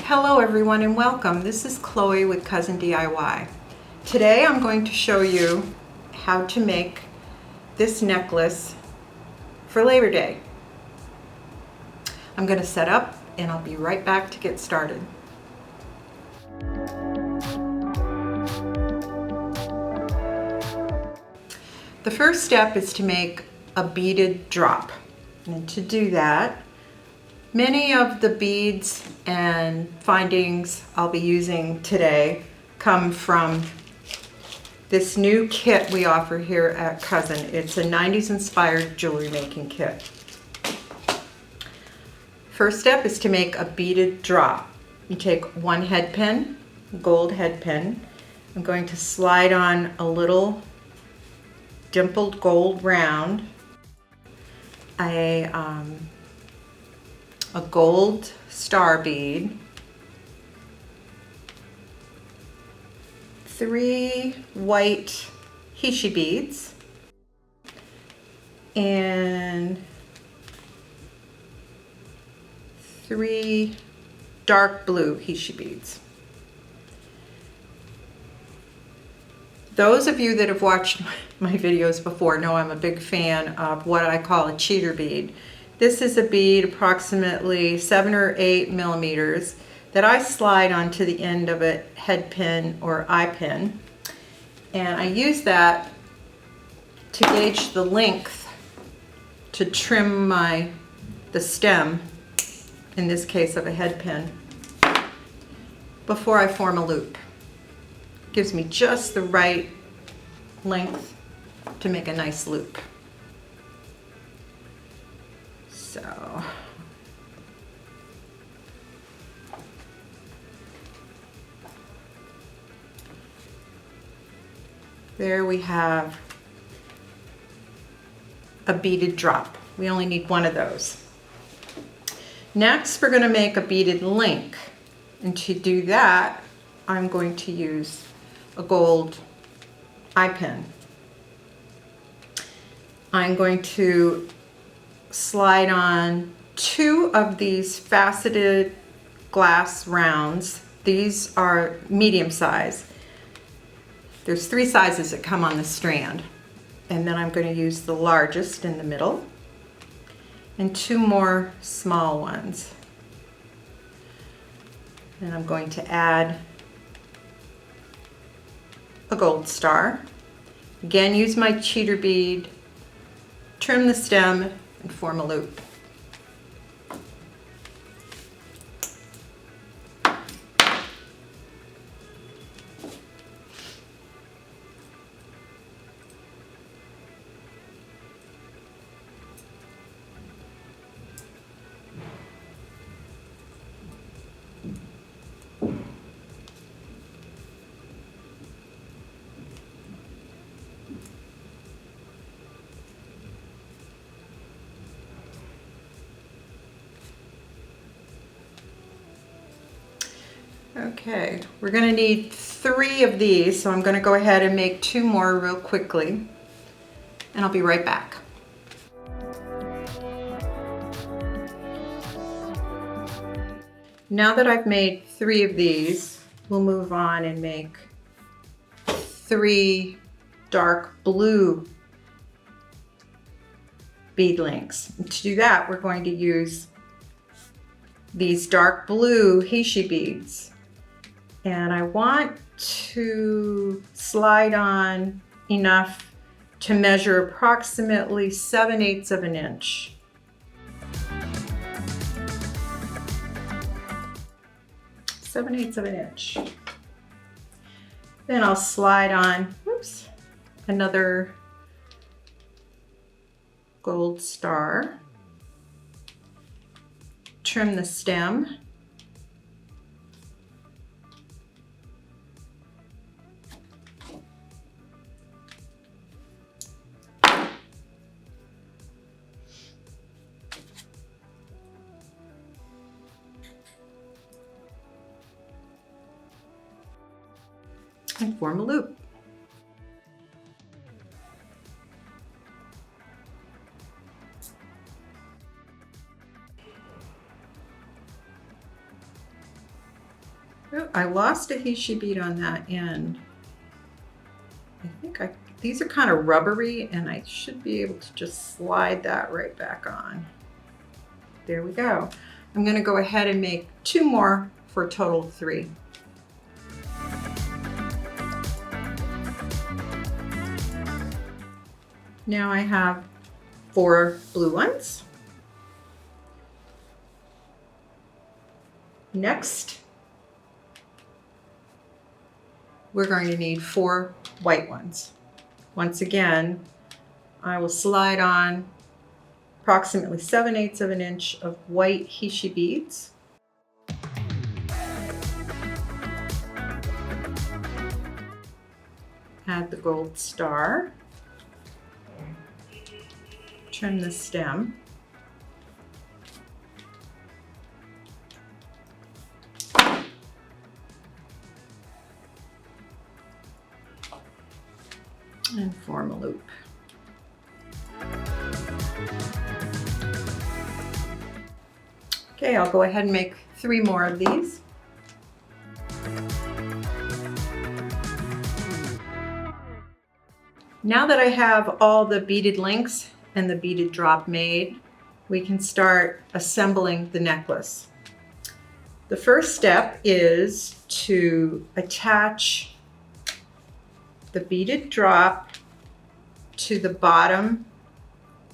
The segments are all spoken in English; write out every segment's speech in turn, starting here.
Hello everyone and welcome. This is Chloe with Cousin DIY. Today I'm going to show you how to make this necklace for Labor Day. I'm going to set up and I'll be right back to get started. The first step is to make a beaded drop. And to do that, many of the beads and findings I'll be using today come from this new kit we offer here at Cousin. It's a 90s inspired jewelry making kit. First step is to make a beaded drop. You take one head pin, gold head pin. I'm going to slide on a little dimpled gold round, a gold star bead, 3 white heishi beads, and 3 dark blue heishi beads. Those of you that have watched my videos before know I'm a big fan of what I call a cheater bead. This is a bead approximately 7 or 8 millimeters that I slide onto the end of a head pin or eye pin, and I use that to gauge the length to trim the stem, in this case of a head pin, before I form a loop. Gives me just the right length to make a nice loop. So there we have a beaded drop. We only need one of those. Next, we're going to make a beaded link. And to do that, I'm going to use a gold eye pin. I'm going to slide on 2 of these faceted glass rounds. These are medium size. There's 3 sizes that come on the strand. And then I'm going to use the largest in the middle and 2 more small ones. And I'm going to add a gold star. Again, use my cheater bead, trim the stem, and form a loop. Okay, we're going to need 3 of these, so I'm going to go ahead and make 2 more real quickly, and I'll be right back. Now that I've made 3 of these, we'll move on and make 3 dark blue bead links. And to do that, we're going to use these dark blue heishi beads. And I want to slide on enough to measure approximately 7/8 of an inch. Seven-eighths of an inch. Then I'll slide on, another gold star. Trim the stem. And form a loop. I lost a heishi bead on that end. I think these are kind of rubbery, and I should be able to just slide that right back on. There we go. I'm going to go ahead and make 2 more for a total of 3. Now I have 4 blue ones. Next, we're going to need 4 white ones. Once again, I will slide on approximately 7/8 of an inch of white heishi beads. Add the gold star. Trim the stem. And form a loop. Okay, I'll go ahead and make 3 more of these. Now that I have all the beaded links and the beaded drop made, we can start assembling the necklace. The first step is to attach the beaded drop to the bottom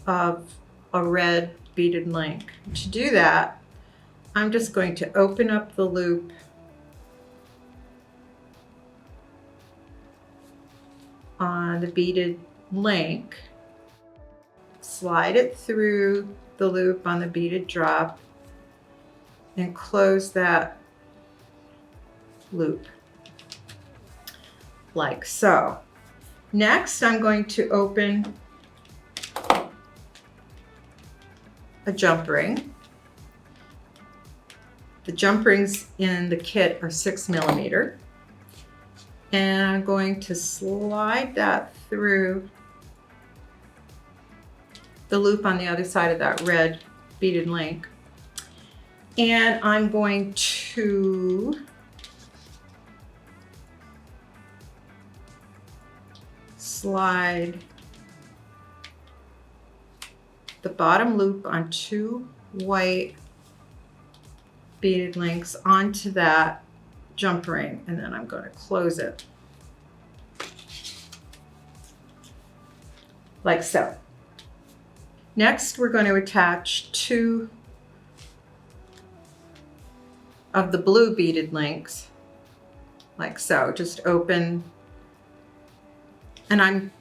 of a red beaded link. To do that, I'm just going to open up the loop on the beaded link, slide it through the loop on the beaded drop, and close that loop like so. Next, I'm going to open a jump ring. The jump rings in the kit are 6mm. And I'm going to slide that through the loop on the other side of that red beaded link. And I'm going to slide the bottom loop on 2 white beaded links onto that jump ring, and then I'm going to close it like so. Next, we're going to attach 2 of the blue beaded links like so. Just open, and I'm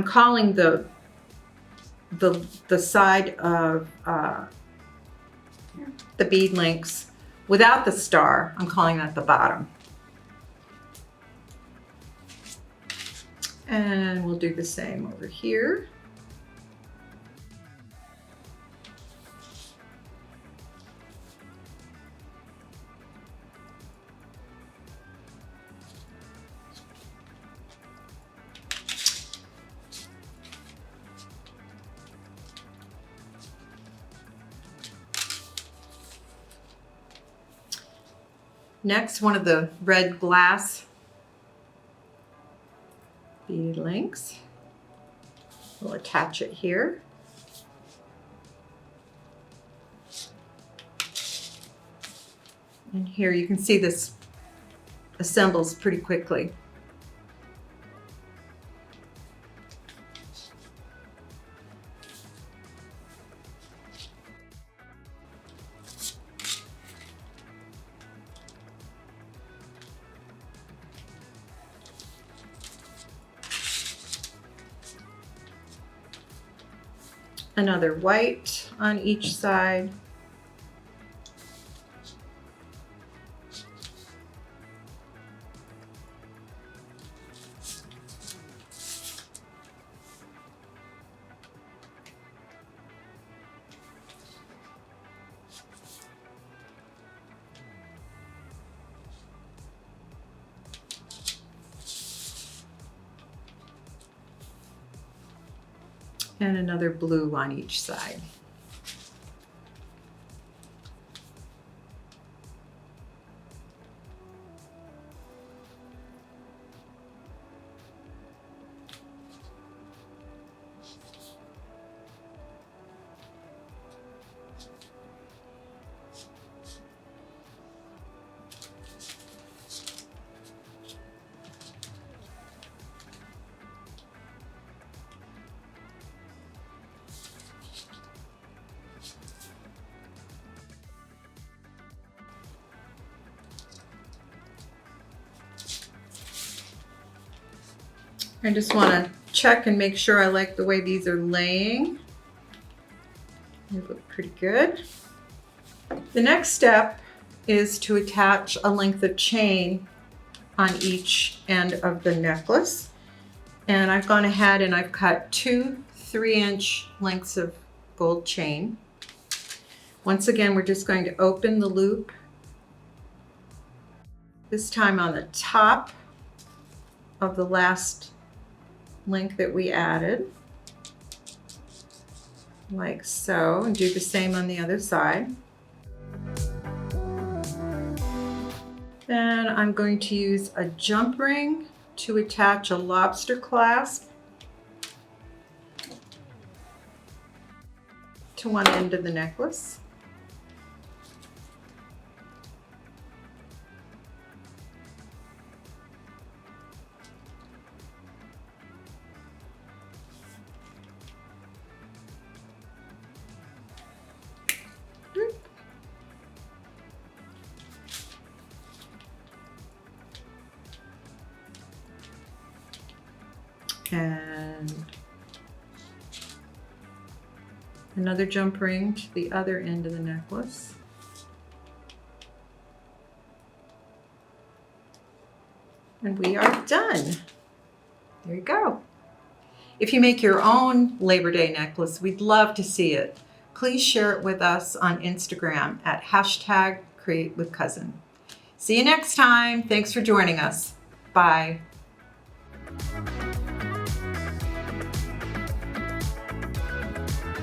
calling the side of the bead links without the star, I'm calling that the bottom. And we'll do the same over here. Next, one of the red glass bead links. We'll attach it here. And here you can see this assembles pretty quickly. Another white on each side. And another blue on each side. I just want to check and make sure I like the way these are laying. They look pretty good. The next step is to attach a length of chain on each end of the necklace. And I've gone ahead and I've cut two 3-inch lengths of gold chain. Once again, we're just going to open the loop, this time on the top of the last length that we added, like so, and do the same on the other side. Then I'm going to use a jump ring to attach a lobster clasp to one end of the necklace. And another jump ring to the other end of the necklace. And we are done. There you go. If you make your own Labor Day necklace, we'd love to see it. Please share it with us on Instagram at #CreateWithCousin. See you next time. Thanks for joining us. Bye.